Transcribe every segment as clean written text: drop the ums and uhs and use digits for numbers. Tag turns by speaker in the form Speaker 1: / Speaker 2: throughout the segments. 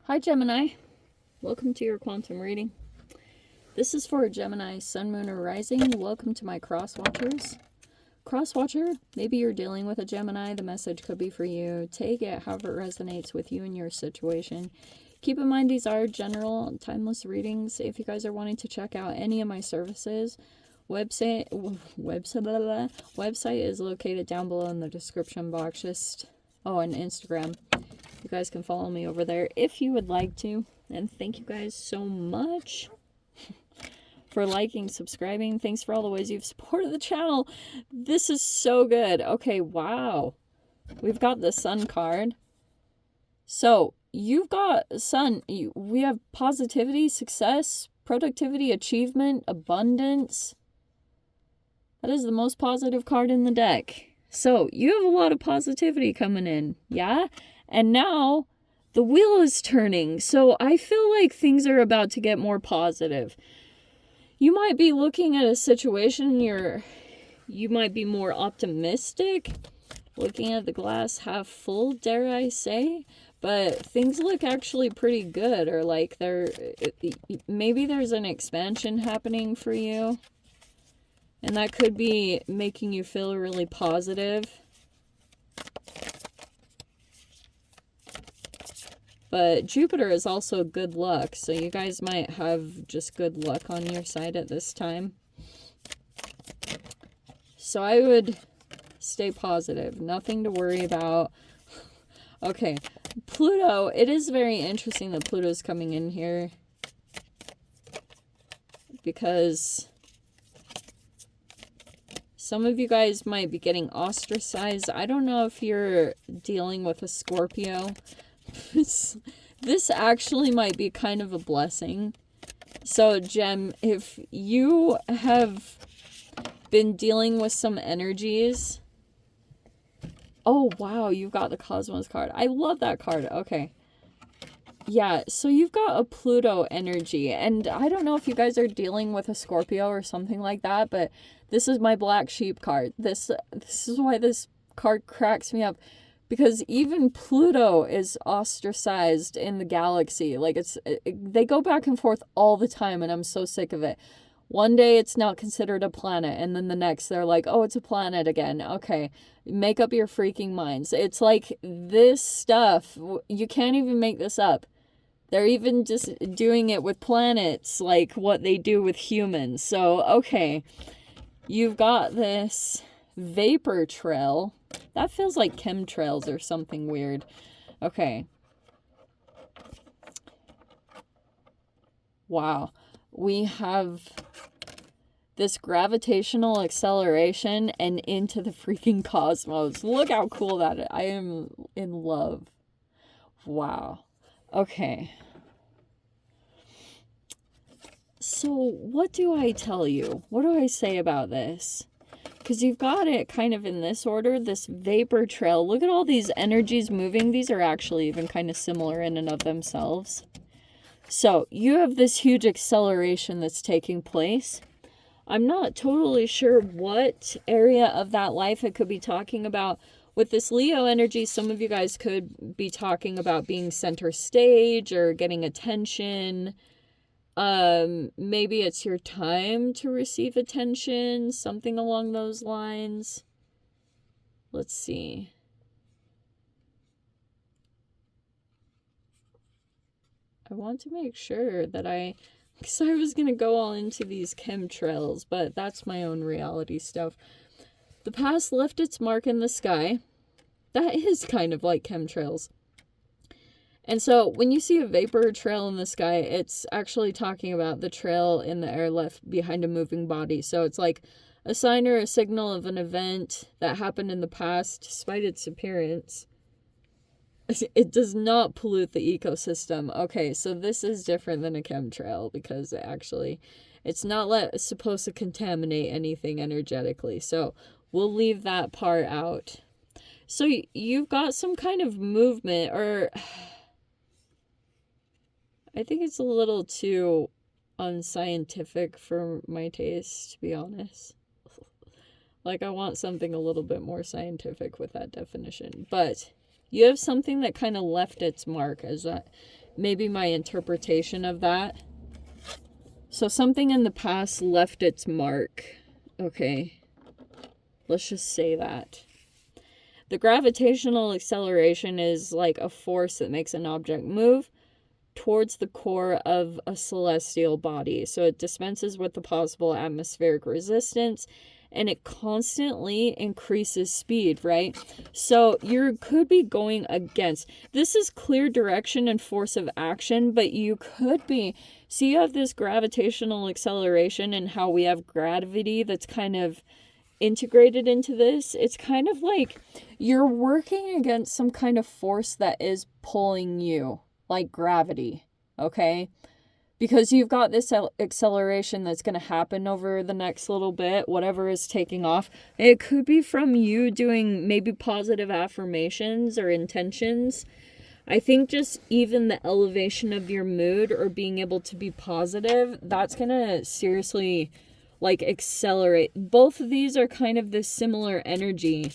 Speaker 1: Hi Gemini, welcome to your quantum reading. This is for Gemini, Sun, Moon, or Rising. Welcome to my cross-watchers. Cross-watcher, maybe you're dealing with a Gemini. The message could be for you. Take it however it resonates with you and your situation. Keep in mind these are general, timeless readings. If you guys are wanting to check out any of my services, website is located down below in the description box. And Instagram. You guys can follow me over there if you would like to. And thank you guys so much for liking, subscribing. Thanks for all the ways you've supported the channel. This is so good. Okay, wow. We've got the Sun card. So, you've got Sun. We have positivity, success, productivity, achievement, abundance. That is the most positive card in the deck. So, you have a lot of positivity coming in, yeah? And now, the wheel is turning. So, I feel like things are about to get more positive. You might be looking at a situation, you might be more optimistic, looking at the glass half full, dare I say. But things look actually pretty good, or like maybe there's an expansion happening for you. And that could be making you feel really positive. But Jupiter is also good luck, so you guys might have just good luck on your side at this time. So I would stay positive. Nothing to worry about. Okay, Pluto. It is very interesting that Pluto's coming in here. Because some of you guys might be getting ostracized. I don't know if you're dealing with a Scorpio. This actually might be kind of a blessing. So, Gem, if you have been dealing with some energies... Oh, wow, you've got the Cosmos card. I love that card. Okay. Yeah, so you've got a Pluto energy. And I don't know if you guys are dealing with a Scorpio or something like that, but this is my black sheep card. This is why this card cracks me up. Because even Pluto is ostracized in the galaxy. Like, they go back and forth all the time, and I'm so sick of it. One day it's not considered a planet, and then the next they're like, oh, it's a planet again. Okay, make up your freaking minds. It's like this stuff, you can't even make this up. They're even just doing it with planets, like what they do with humans. So, okay, you've got this vapor trail. That feels like chemtrails or something weird. Okay. Wow. We have this gravitational acceleration and into the freaking cosmos. Look how cool that is. I am in love. Wow. Okay. So, what do I tell you? What do I say about this? Because you've got it kind of in this order, this vapor trail. Look at all these energies moving. These are actually even kind of similar in and of themselves. So, you have this huge acceleration that's taking place. I'm not totally sure what area of that life it could be talking about. With this Leo energy, some of you guys could be talking about being center stage or getting attention. Maybe it's your time to receive attention, something along those lines. Let's see. I want to make sure that because I was going to go all into these chemtrails, but that's my own reality stuff. The past left its mark in the sky. That is kind of like chemtrails. And so when you see a vapor trail in the sky, it's actually talking about the trail in the air left behind a moving body. So it's like a sign or a signal of an event that happened in the past, despite its appearance. It does not pollute the ecosystem. Okay, so this is different than a chemtrail because it's not supposed to contaminate anything energetically. So we'll leave that part out. So you've got some kind of movement, or I think it's a little too unscientific for my taste, to be honest. Like, I want something a little bit more scientific with that definition. But you have something that kind of left its mark, as that maybe my interpretation of that. So something in the past left its mark. Okay. Let's just say that. The gravitational acceleration is like a force that makes an object move towards the core of a celestial body. So it dispenses with the possible atmospheric resistance, and it constantly increases speed, right? So you could be going against. This is clear direction and force of action, but you could be. So you have this gravitational acceleration and how we have gravity that's kind of integrated into this. It's kind of like you're working against some kind of force that is pulling you, like gravity, okay? Because you've got this acceleration that's going to happen over the next little bit, whatever is taking off. It could be from you doing maybe positive affirmations or intentions. I think just even the elevation of your mood or being able to be positive, that's going to seriously like accelerate. Both of these are kind of this similar energy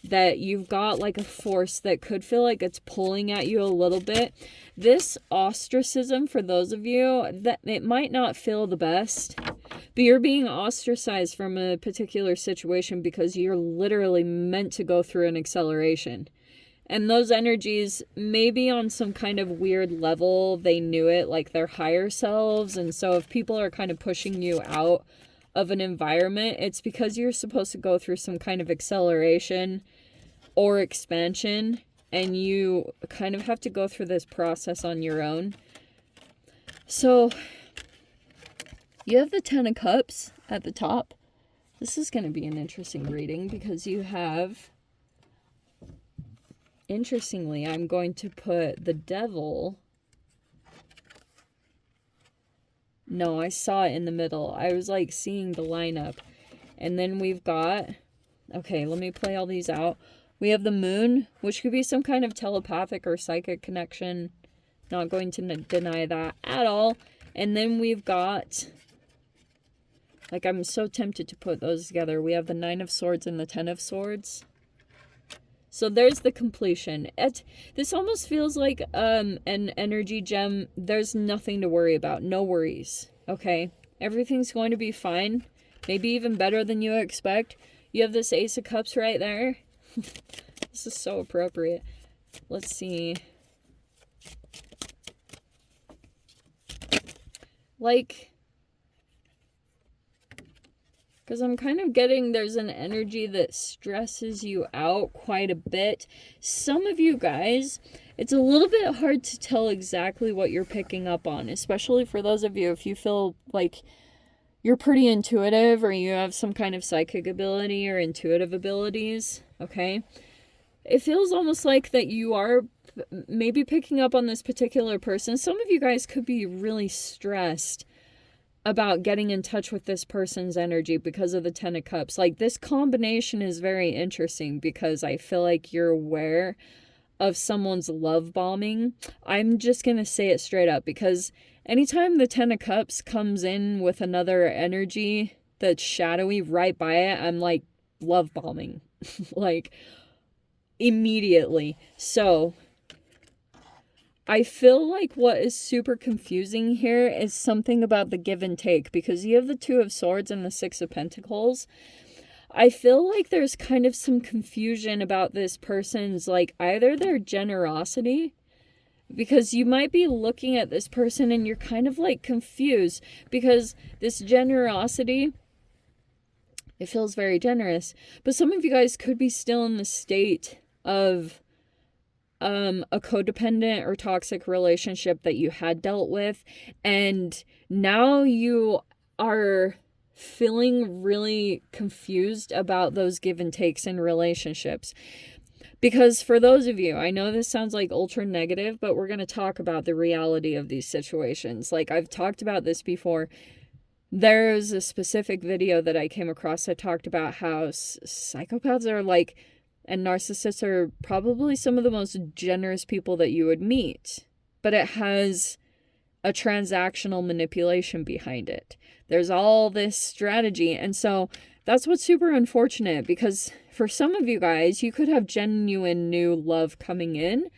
Speaker 1: that you've got like a force that could feel like it's pulling at you a little bit. This ostracism, for those of you, that it might not feel the best, but you're being ostracized from a particular situation because you're literally meant to go through an acceleration. And those energies, maybe on some kind of weird level, they knew it, like their higher selves. And so if people are kind of pushing you out of an environment, it's because you're supposed to go through some kind of acceleration or expansion, and you kind of have to go through this process on your own. So you have the Ten of Cups at the top. This is going to be an interesting reading because you have, interestingly, I'm going to put the Devil. No, I saw it in the middle. I was like seeing the lineup. And then we've got, okay, let me play all these out. We have the Moon, which could be some kind of telepathic or psychic connection. Not going to deny that at all. And then we've got, like, I'm so tempted to put those together. We have the Nine of Swords and the Ten of Swords. So there's the completion. This almost feels like an energy gem. There's nothing to worry about. No worries. Okay? Everything's going to be fine. Maybe even better than you expect. You have this Ace of Cups right there. This is so appropriate. Let's see. Like, because I'm kind of getting there's an energy that stresses you out quite a bit. Some of you guys, it's a little bit hard to tell exactly what you're picking up on, especially for those of you if you feel like you're pretty intuitive or you have some kind of psychic ability or intuitive abilities, okay? It feels almost like that you are maybe picking up on this particular person. Some of you guys could be really stressed about getting in touch with this person's energy because of the Ten of Cups. Like, this combination is very interesting because I feel like you're aware of someone's love bombing. I'm just going to say it straight up because anytime the Ten of Cups comes in with another energy that's shadowy right by it, I'm like, love bombing. Like, immediately. So I feel like what is super confusing here is something about the give and take, because you have the Two of Swords and the Six of Pentacles. I feel like there's kind of some confusion about this person's, like, either their generosity, because you might be looking at this person and you're kind of like confused because this generosity, it feels very generous, but some of you guys could be still in the state of a codependent or toxic relationship that you had dealt with, and now you are feeling really confused about those give and takes in relationships. Because for those of you, I know this sounds like ultra negative, but we're going to talk about the reality of these situations. Like, I've talked about this before. There's a specific video that I came across that talked about how psychopaths are like, and narcissists are probably some of the most generous people that you would meet. But it has a transactional manipulation behind it. There's all this strategy. And so that's what's super unfortunate, because for some of you guys, you could have genuine new love coming in,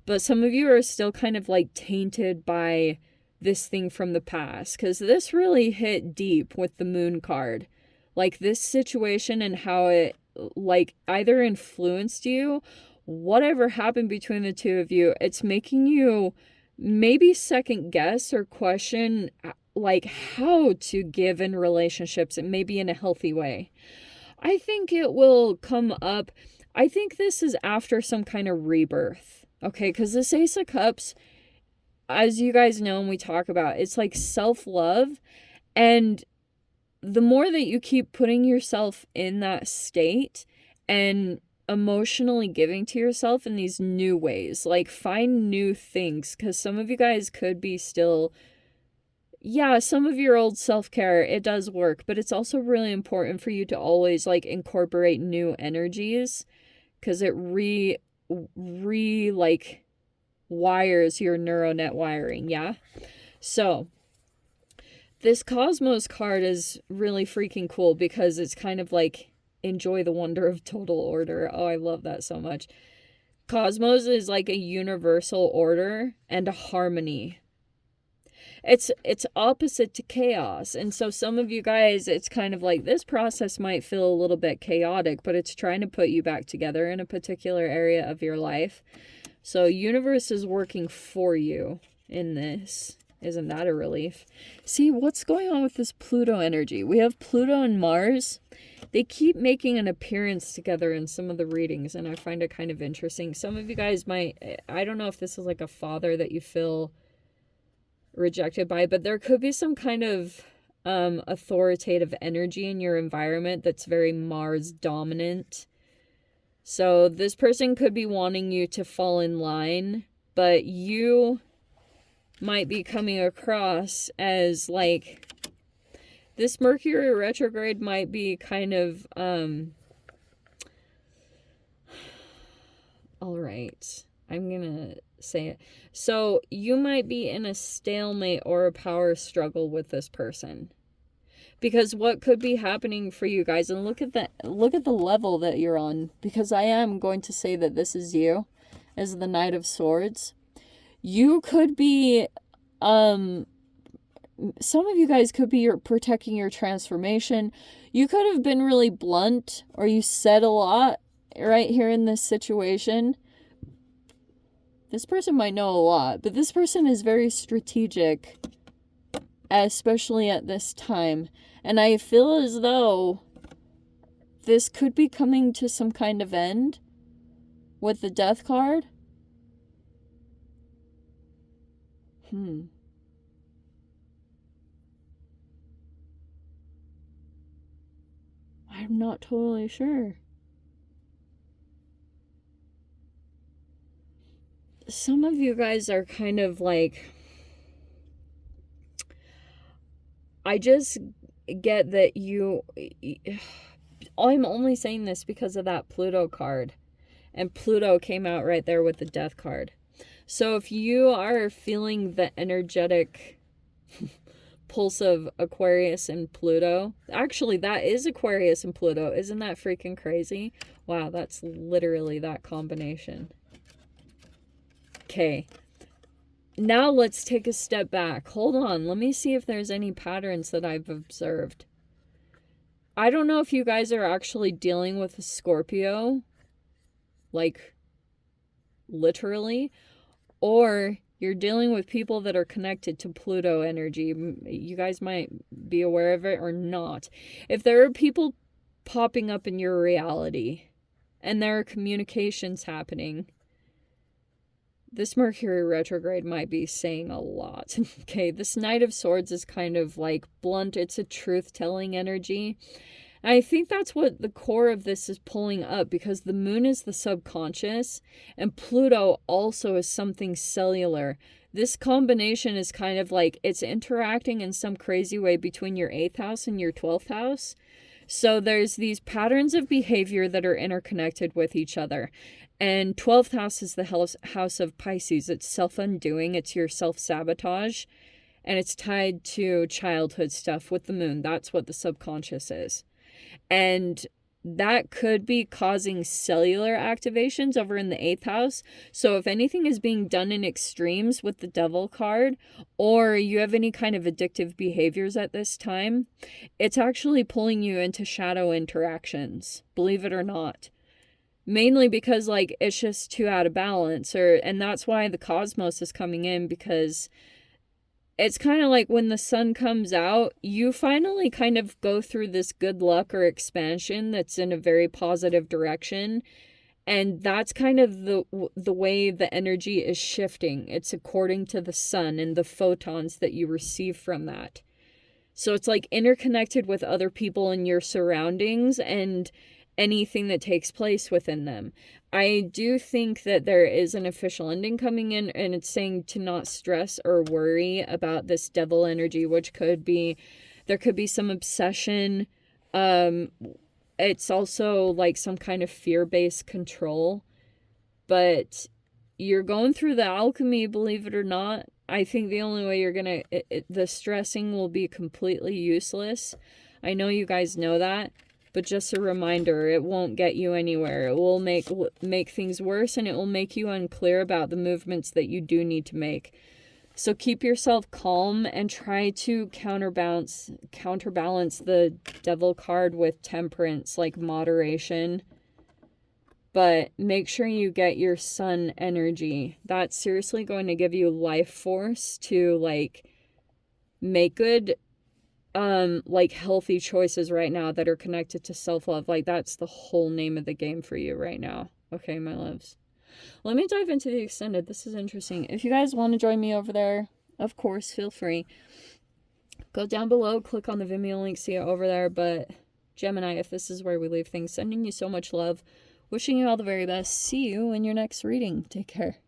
Speaker 1: But some of you are still kind of like tainted by this thing from the past, because this really hit deep with the moon card. Like this situation and how it like either influenced you, whatever happened between the two of you, it's making you maybe second guess or question like how to give in relationships, and maybe in a healthy way. I think it will come up. I think this is after some kind of rebirth. Okay, because this Ace of Cups, as you guys know and we talk about, it's like self-love. And the more that you keep putting yourself in that state and emotionally giving to yourself in these new ways, like find new things, because some of you guys could be still, yeah, some of your old self-care, it does work, but it's also really important for you to always like incorporate new energies, because it like wires your neural net wiring. Yeah. So this Cosmos card is really freaking cool, because it's kind of like enjoy the wonder of total order. Oh, I love that so much. Cosmos is like a universal order and a harmony. It's opposite to chaos. And so some of you guys, it's kind of like this process might feel a little bit chaotic, but it's trying to put you back together in a particular area of your life. So universe is working for you in this. Isn't that a relief? See, what's going on with this Pluto energy? We have Pluto and Mars. They keep making an appearance together in some of the readings, and I find it kind of interesting. Some of you guys might, I don't know if this is like a father that you feel rejected by, but there could be some kind of authoritative energy in your environment that's very Mars dominant. So this person could be wanting you to fall in line, but you might be coming across as like, this Mercury retrograde might be kind of all right, I'm gonna say it. So you might be in a stalemate or a power struggle with this person, because what could be happening for you guys, and look at the level that you're on, because I am going to say that this is you as the Knight of Swords. You could be some of you guys could be protecting your transformation. You could have been really blunt, or you said a lot right here in this situation. This person might know a lot, but this person is very strategic, especially at this time. And I feel as though this could be coming to some kind of end with the Death card. I'm not totally sure. Some of you guys are kind of like, I just get that you, I'm only saying this because of that Pluto card, and Pluto came out right there with the Death card. So if you are feeling the energetic pulse of Aquarius and Pluto, actually that is Aquarius and Pluto, isn't that freaking crazy? Wow, that's literally that combination. Okay, now let's take a step back. Hold on, let me see if there's any patterns that I've observed. I don't know if you guys are actually dealing with a Scorpio, like literally, or you're dealing with people that are connected to Pluto energy. You guys might be aware of it or not. If there are people popping up in your reality and there are communications happening, this Mercury retrograde might be saying a lot. Okay, this Knight of Swords is kind of like blunt. It's a truth-telling energy. And I think that's what the core of this is pulling up, because the moon is the subconscious and Pluto also is something cellular. This combination is kind of like it's interacting in some crazy way between your 8th house and your 12th house. So there's these patterns of behavior that are interconnected with each other. And 12th house is the house of Pisces. It's self-undoing. It's your self-sabotage. And it's tied to childhood stuff with the moon. That's what the subconscious is. And that could be causing cellular activations over in the 8th house. So if anything is being done in extremes with the devil card, or you have any kind of addictive behaviors at this time, it's actually pulling you into shadow interactions, believe it or not. Mainly because, like, it's just too out of balance, and that's why the cosmos is coming in, because it's kind of like when the sun comes out, you finally kind of go through this good luck or expansion that's in a very positive direction. And that's kind of the way the energy is shifting. It's according to the sun and the photons that you receive from that. So it's like interconnected with other people in your surroundings and anything that takes place within them. I do think that there is an official ending coming in, and it's saying to not stress or worry about this devil energy, which could be, there could be some obsession. It's also like some kind of fear-based control, but you're going through the alchemy, believe it or not. I think the only way you're gonna, the stressing will be completely useless. I know you guys know that. But just a reminder, it won't get you anywhere. It will make things worse, and it will make you unclear about the movements that you do need to make. So keep yourself calm and try to counterbalance the devil card with temperance, like moderation. But make sure you get your sun energy. That's seriously going to give you life force to, like, make good like healthy choices right now that are connected to self-love. Like, that's the whole name of the game for you right now. Okay, my loves. Let me dive into the extended. This is interesting. If you guys want to join me over there, of course, feel free. Go down below, click on the Vimeo link, see it over there. But Gemini, if this is where we leave things, sending you so much love. Wishing you all the very best. See you in your next reading. Take care.